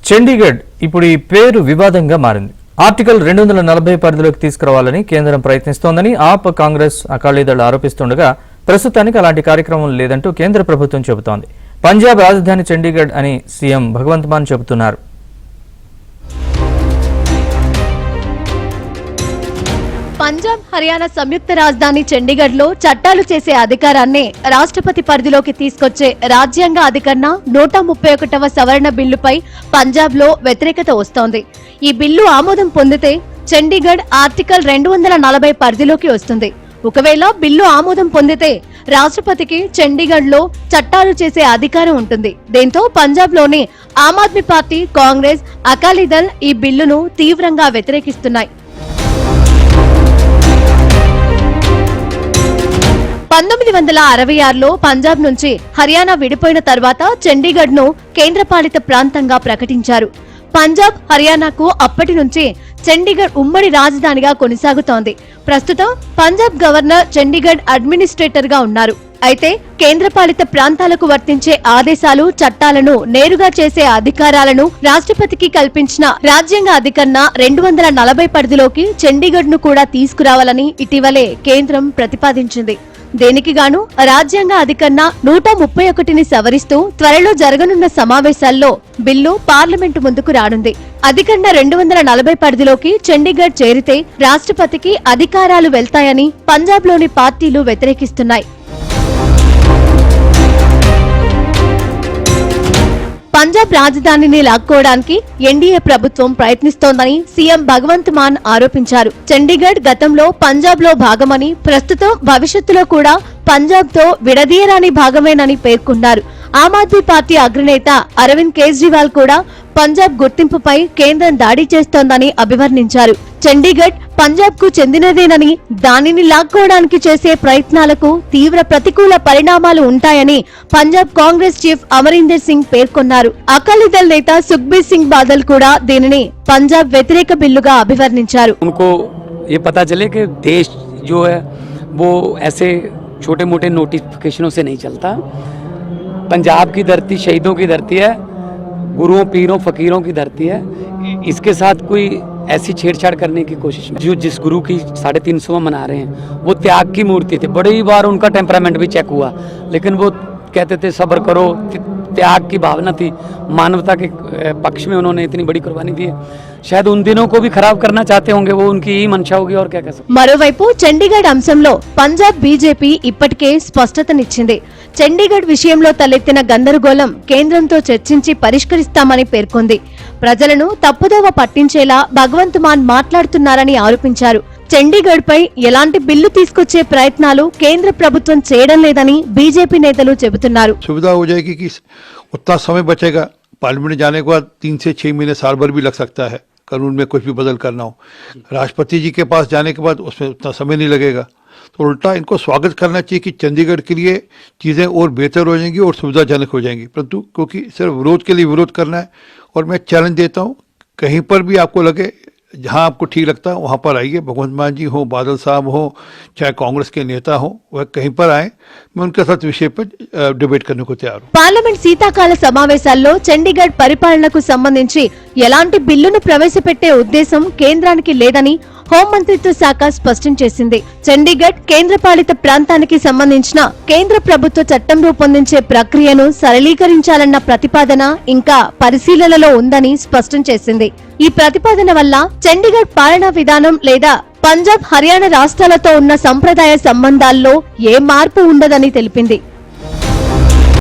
చండీగఢ్ ఇప్పుడు ఈ పేరు వివాదంగా మారింది. ఆర్టికల్ 240 పరిధిలోకి తీసుకురావాలని కేంద్రం ప్రయత్నిస్తోందని ఆప్, కాంగ్రెస్, అకాలీదళ్ ఆరోపిస్తుండగా ప్రస్తుతానికి అలాంటి కార్యక్రమం లేదంటూ కేంద్ర ప్రభుత్వం చెబుతోంది. పంజాబ్ రాజధాని చండీగఢ్ అని సీఎం భగవంత్ మాన్ చెబుతున్నారు. పంజాబ్, హర్యానా సంయుక్త రాజధాని చండీగఢ్ లో చట్టాలు చేసే అధికారాన్ని రాష్ట్రపతి పరిధిలోకి తీసుకొచ్చే రాజ్యాంగ అధికరణ 131వ సవరణ బిల్లుపై పంజాబ్ లో వ్యతిరేకత వస్తోంది. ఈ బిల్లు ఆమోదం పొందితే చండీగఢ్ ఆర్టికల్ 240 పరిధిలోకి వస్తుంది. ఒకవేళ బిల్లు ఆమోదం పొందితే రాష్ట్రపతికి చండీగఢ్ లో చట్టాలు చేసే అధికారం ఉంటుంది. దీంతో పంజాబ్ లోని ఆమ్ ఆద్మీ పార్టీ, కాంగ్రెస్, అకాలీదళ్ ఈ బిల్లును తీవ్రంగా వ్యతిరేకిస్తున్నాయి. 1966లో పంజాబ్ నుంచి హర్యానా విడిపోయిన తర్వాత చండీగఢ్ ను కేంద్రపాలిత ప్రాంతంగా ప్రకటించారు. పంజాబ్, హర్యానాకు అప్పటి నుంచి చండీగఢ్ ఉమ్మడి రాజధానిగా కొనసాగుతోంది. ప్రస్తుతం పంజాబ్ గవర్నర్ చండీగఢ్ అడ్మినిస్ట్రేటర్ గా ఉన్నారు. అయితే కేంద్రపాలిత ప్రాంతాలకు వర్తించే ఆదేశాలు, చట్టాలను నేరుగా చేసే అధికారాలను రాష్ట్రపతికి కల్పించిన రాజ్యాంగ అధికరణ 240 పరిధిలోకి చండీగఢ్ ను కూడా తీసుకురావాలని ఇటీవలే కేంద్రం ప్రతిపాదించింది. దీనికి గాను రాజ్యాంగ అధికరణ 131ని సవరిస్తూ త్వరలో జరగనున్న సమావేశాల్లో బిల్లు పార్లమెంటు ముందుకు రానుంది. అధికరణ 240 పరిధిలోకి చండీగఢ్ చేరితే రాష్ట్రపతికి అధికారాలు వెళ్తాయని పంజాబ్లోని పార్టీలు వ్యతిరేకిస్తున్నాయి. పంజాబ్ రాజధానిని లాక్కోవడానికి ఎన్డీఏ ప్రభుత్వం ప్రయత్నిస్తోందని సీఎం భగవంత్ మాన్ ఆరోపించారు. చండీగఢ్ గతంలో పంజాబ్ లో భాగమని, ప్రస్తుతం భవిష్యత్తులో కూడా పంజాబ్ తో విడదీయరాని భాగమేనని పేర్కొన్నారు. ఆమ్ ఆద్మీ పార్టీ అగ్రనేత అరవింద్ కేజ్రీవాల్ కూడా పంజాబ్ గుర్తింపుపై కేంద్రం దాడి చేస్తోందని అభివర్ణించారు. చండీగఢ్ పంజాబ్ కు చెందినదేనని, దానిని లాక్కోవడానికి చేసే ప్రయత్నాలకు తీవ్ర ప్రతికూల పరిణామాలు ఉంటాయని పంజాబ్ కాంగ్రెస్ చీఫ్ అమరీందర్ సింగ్ పేర్కొన్నారు. అకాలీదళ్ నేత సుఖ్బీర్ సింగ్ బాదల్ కూడా దీనిని పంజాబ్ వ్యతిరేక బిల్లుగా అభివర్ణించారు. छोटे मोटे नोटिफिकेशनों से नहीं चलता। पंजाब की धरती शहीदों की धरती है, गुरुओं, पीरों, फकीरों की धरती है। इसके साथ कोई ऐसी छेड़छाड़ करने की कोशिश में जो जिस गुरु की 350वां मना रहे हैं वो त्याग की मूर्ति थे। बड़ी बार उनका टेम्परामेंट भी चेक हुआ, लेकिन वो कहते थे सब्र करो, त्याग की भावना थी, मानवता के पक्ष में उन्होंने इतनी बड़ी कुर्बानी दी है। शायद उन दिनों को भी खराब करना चाहते होंगे, वो उनकी यही मंशा होगी और क्या कह सकते। మరోవైపు చండీగఢ్ అంశంలో పంజాబ్ బీజేపీ ఇప్పటికే స్పష్టతనిచ్చింది. చండీగఢ్ విషయంలో తలెత్తిన గందరగోళం కేంద్రంతో చర్చించి పరిష్కరిస్తామని పేర్కొంది. ప్రజలను తప్పుదోవ పట్టించేలా భగవంత్ మాన్ మాట్లాడుతున్నారని ఆరోపించారు. చండీగఢ్ పై ఎలాంటి బిల్లు తీసుకొచ్చే ప్రయత్నాలు కేంద్ర ప్రభుత్వం చేయడం లేదని బీజేపీ నేతలు చెబుతున్నారు. सुविधा हो जाएगी कि उतना समय बचेगा। पार्लियामेंट जाने के बाद 3 से 6 महीने, साल भर भी लग सकता है कानून में कुछ भी बदल करना हो। राष्ट्रपति जी के पास जाने के बाद उसमें उतना समय नहीं लगेगा। तो उल्टा इनको स्वागत करना चाहिए कि चंडीगढ़ के लिए चीज़ें और बेहतर हो जाएंगी और सुविधाजनक हो जाएंगी। परंतु क्योंकि सिर्फ विरोध के लिए विरोध करना है, और मैं चैलेंज देता हूँ, कहीं पर भी आपको लगे, जहां आपको ठीक लगता है वहां पर आइए। भगवंत मान जी हो, बादल साहब हो, चाहे कांग्रेस के नेता हो, वह कहीं पर आए, मैं उनके साथ विषय पर डिबेट करने को तैयार हूं। పార్లమెంట్ శీతాకాల సమావేశాల్లో చండీగఢ్ పరిపాలనకు సంబంధించి ఎలాంటి బిల్లును ప్రవేశపెట్టే ఉద్దేశం కేంద్రానికి లేదని హోంమంత్రిత్వ శాఖ స్పష్టం చేసింది. చండీగఢ్ కేంద్రపాలిత ప్రాంతానికి సంబంధించిన కేంద్ర ప్రభుత్వ చట్టం రూపొందించే ప్రక్రియను సరళీకరించాలన్న ప్రతిపాదన ఇంకా పరిశీలనలో ఉందని స్పష్టం చేసింది. ఈ ప్రతిపాదన వల్ల చండీగఢ్ పాలనా విధానం లేదా పంజాబ్, హర్యానా రాష్ట్రాలతో ఉన్న సంప్రదాయ సంబంధాల్లో ఏ మార్పు ఉండదని తెలిపింది.